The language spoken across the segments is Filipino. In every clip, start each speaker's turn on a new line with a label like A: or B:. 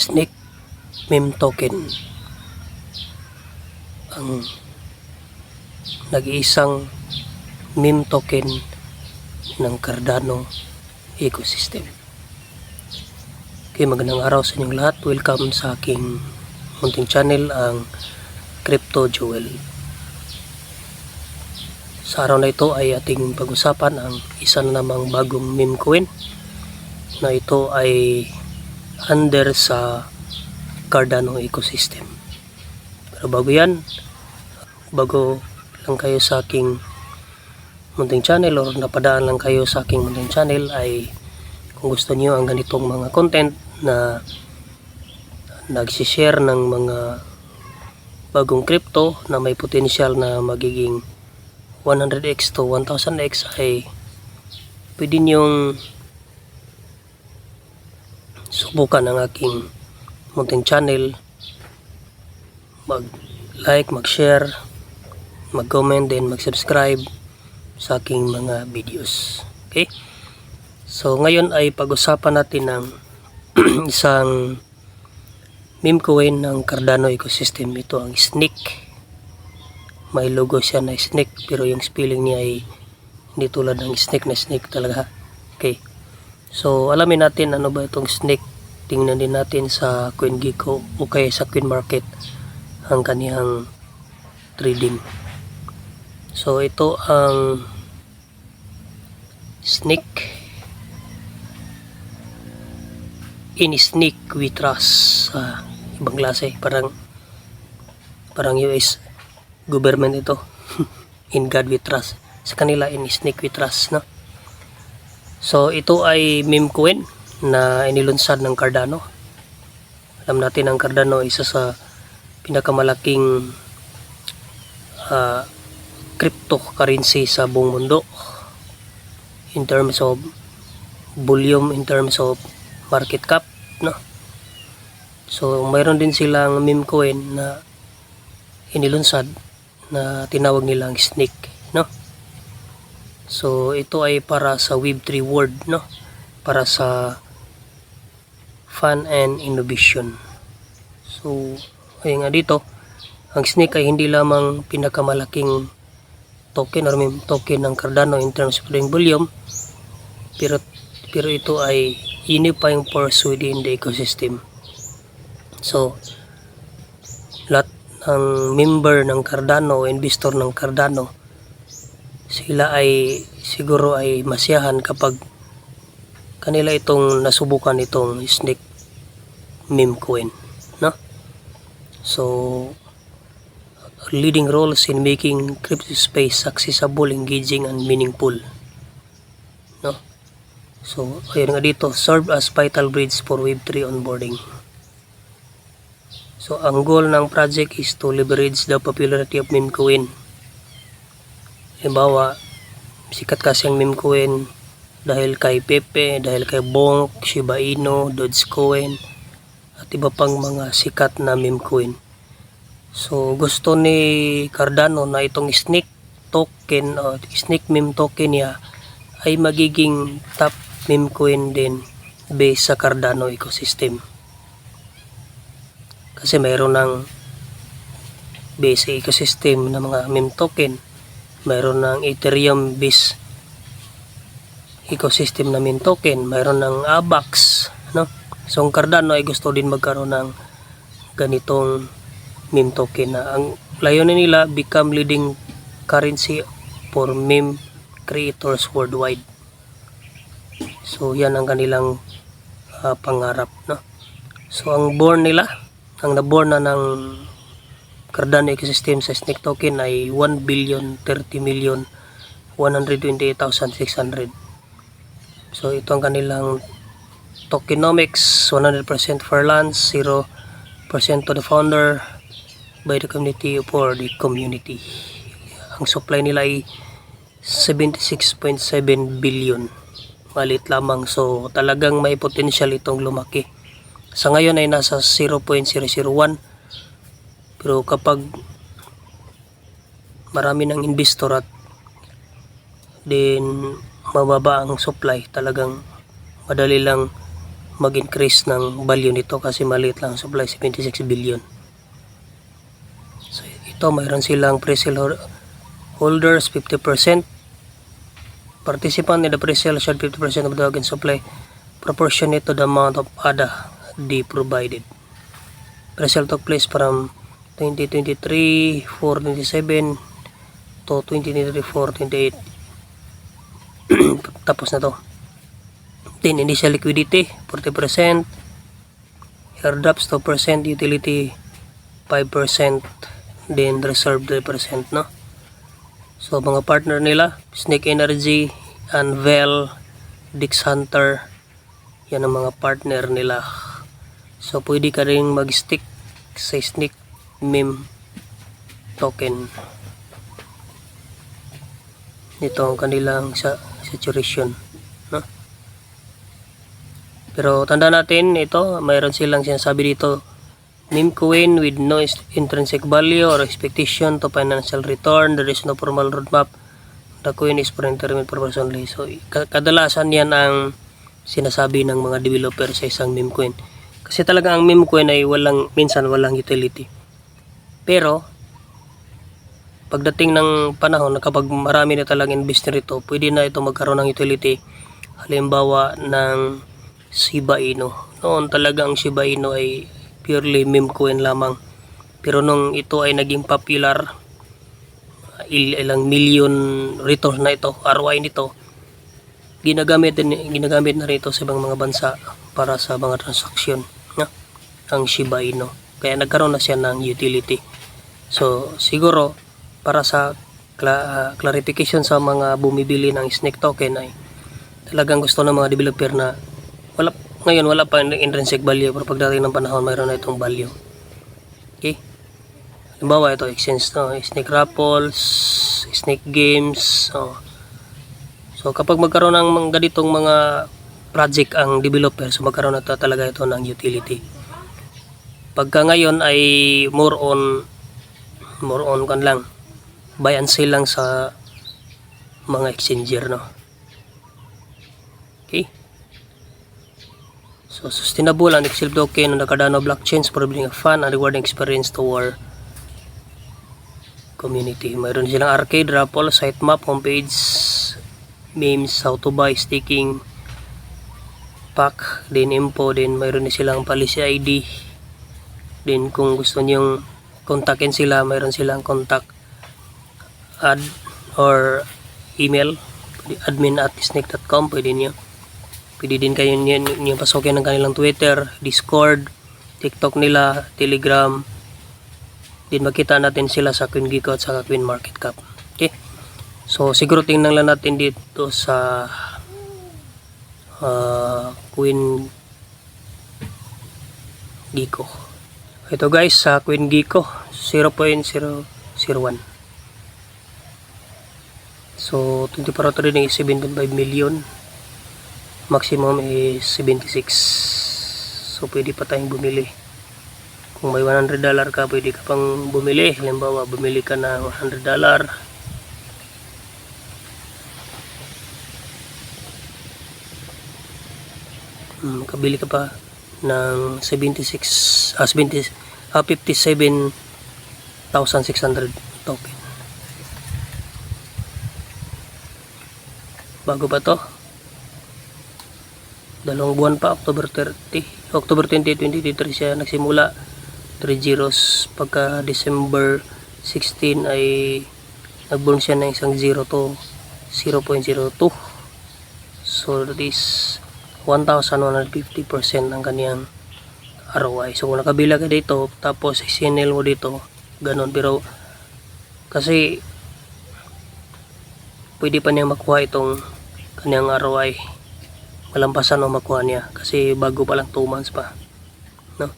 A: Snake meme token, ang nag-iisang meme token ng Cardano ecosystem. Okay, magandang araw sa inyong lahat. Welcome sa aking munting channel, ang Crypto Jewel. Sa araw na ito ay ating pag-usapan ang isa na namang bagong meme coin na ito ay under sa Cardano ecosystem. Pero bago yan, bago lang kayo sa aking munting channel or napadaan lang kayo sa aking munting channel, ay kung gusto niyo ang ganitong mga content na nagsishare ng mga bagong crypto na may potential na magiging 100x to 1000x, ay pwede niyong subukan ang aking munting channel, mag-like, mag-share, mag-comment, then mag-subscribe sa aking mga videos. Okay? So ngayon ay pag-usapan natin ng isang meme coin ng Cardano ecosystem. Ito ang Snake. May logo siya na snake, pero yung spelling niya ay hindi tulad ng snake na snake talaga. Okay. So alamin natin ano ba itong Snake. Tingnan din natin sa CoinGecko o kaya sa CoinMarket ang kaniyang trading. So ito ang Snake. In Snake we trust. Ibang klase, parang US government ito. In God we trust. Sa kanila, in Snake we trust, no? So ito ay meme coin na inilunsad ng Cardano. Alam natin ang Cardano isa sa pinakamalaking cryptocurrency sa buong mundo in terms of volume, in terms of market cap, no? So mayroon din silang meme coin na inilunsad na tinawag nilang Snake, no? So ito ay para sa Web3 world, no? Para sa fun and innovation. So ayun nga dito, ang Snake ay hindi lamang pinakamalaking token or meme token ng Cardano in terms of volume, pero ito ay unifying force within the ecosystem. So lahat ng member ng Cardano, investor ng Cardano, sila ay siguro ay masiyahan kapag kanila itong nasubukan itong Snake meme coin, no? So leading roles in making crypto space accessible, engaging and meaningful, no? So ayun nga dito, serve as vital bridge for Web3 onboarding. So ang goal ng project is to leverage the popularity of meme coin. Halimbawa, sikat kasi ang meme coin dahil kay Pepe, dahil kay Bonk, Shiba Inu, Dogecoin, at iba pang mga sikat na meme coin. So gusto ni Cardano na itong Snake token o Snake meme token niya ay magiging top meme coin din based sa Cardano ecosystem. Kasi mayroon ng base ecosystem ng mga meme token, mayroon ng Ethereum based ecosystem na meme token, mayroon ng AVAX, no? So ang Cardano ay gusto din magkaroon ng ganitong meme token na ang layunin nila become leading currency for meme creators worldwide. So yan ang kanilang pangarap, no? So ang born nila, ang naborn na ng Cardano ecosystem sa Snake token ay 1,30,128,600. So ito ang kanilang tokenomics: 100% for lands, 0% to the founder, by the community for the community. Ang supply nila ay 76.7 billion. Malit lamang. So talagang may potential itong lumaki. Sa ngayon ay nasa 0.001, pero kapag marami ng investor at din mababa ang supply, talagang madali lang mag-increase ng value nito kasi maliit lang supply, 76 billion. So ito mayroon silang pre-sale holders 50%, participant in the pre-sale shared 50% of the token supply proportionate to the amount of ADA they provided. Pre-sale took place from 2023 427 to 2023 428. Tapos na to. Then initial liquidity 40%, airdrops 2%, utility 5%, then reserve 3%, no? So mga partner nila, Snake Energy, Anvil, Dix Hunter, yan ang mga partner nila. So pwede ka rin mag-stick sa Snake meme token. Ito ang kanilang saturation, no? Pero tanda natin ito, mayroon silang sinasabi dito, meme coin with no intrinsic value or expectation to financial return. There is no formal roadmap. The coin is for entertainment purpose only. So kadalasan yan ang sinasabi ng mga developer sa isang meme coin. Kasi talaga ang meme coin ay minsan walang utility. Pero pagdating ng panahon na kapag marami na talagang investor ito, pwede na ito magkaroon ng utility. Halimbawa ng Shiba Inu. Noon talaga ang Shiba Inu ay purely meme coin lamang. Pero nung ito ay naging popular, ilang million return na ito, ROI nito, ginagamit na rito sa ibang mga bansa para sa mga transaksyon, no? Ang Shiba Inu. Kaya nagkaroon na siya ng utility. So siguro para sa clarification sa mga bumibili ng Snake token ay talagang gusto ng mga developer na ngayon wala pa intrinsic value, pero pagdating ng panahon mayroon na itong value. Okay? Halimbawa ito exchange, no? Snake Raffles, Snake Games. So kapag magkaroon ng ganitong mga project ang developer, so magkaroon na talaga ito ng utility. Pagka ngayon ay more on kan lang, buy and sell lang sa mga exchanger, no? Okay? So sustainable and excel token on the Cardano blockchains, providing a fun and rewarding experience to our community. Mayroon silang arcade, raffle, sitemap, homepage, memes, how to buy, staking pack, then info, then mayroon din silang policy ID. Then kung gusto niyong kontakin sila, mayroon silang contact ad or email, admin@snake.com, pwede niyo. Pwede din kayo niyo pasukin ng kanilang Twitter, Discord, TikTok nila, Telegram. Din makita natin sila sa CoinGecko at sa CoinMarketCap. Okay? So siguro tingnan lang natin dito sa CoinGecko. Ito guys, sa CoinGecko 0.001. So 24 hour trading is 7.5 million. Maximum is 76. So pwede pa tayong bumili. Kung may $100 ka, pwede ka pang bumili. Halimbawa, bumili ka na $100. Makabili ka pa ng 57,600 token. Bago pa to. 2 buwan pa, October 20, 2023 siya nagsimula. 3 zeros. Pagka December 16 ay nag-burn siya ng isang 0 to 0.02. So that is 1,150% ang kaniyang ROI. So kung nakabila ka dito, tapos sinel mo dito, ganun. Pero kasi pwede pa niya makuha itong kaniyang ROI. Malampasan o makuha niya kasi bago pa lang 2 months pa, no?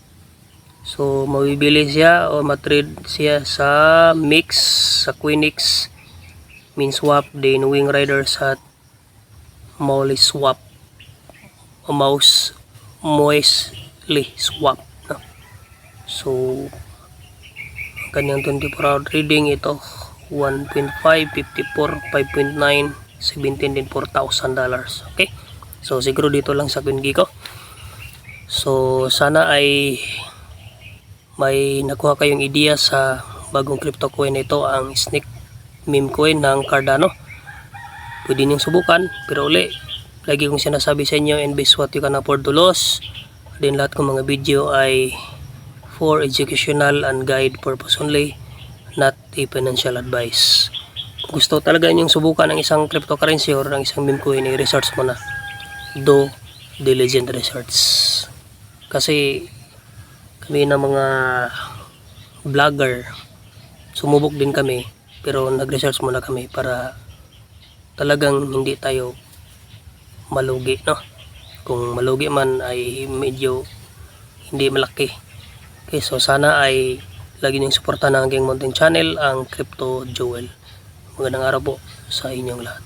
A: So mabibili siya o matrade siya sa mix, sa Queenix, MinSwap, din Wing Rider sa Molly Swap o Moisely Swap, no? So kanyang 24 hour trading ito 1.5, 54, 5.9, 17 din $4,000. Okay? So siguro dito lang sa CoinGecko. So sana ay may nakuha kayong ideya sa bagong crypto coin na ito, ang Snake meme coin ng Cardano. Pwede niyong subukan, pero uli, lagi kong sinasabi sa inyo, invest what you can afford to lose. Then lahat ng mga video ay for educational and guide purpose only, not a financial advice. Kung gusto talaga ninyong subukan ng isang cryptocurrency or ng isang meme coin, i-research mo na. Do diligent research. Kasi kami na mga vlogger, sumubok din kami, pero nag-research muna kami para talagang hindi tayo malugi, no? Kung malugi man ay medyo hindi malaki. Okay, so sana ay lagi niyong suportahan ng Gang Mountain Channel, ang Crypto Jewel. Magandang araw po sa inyong lahat.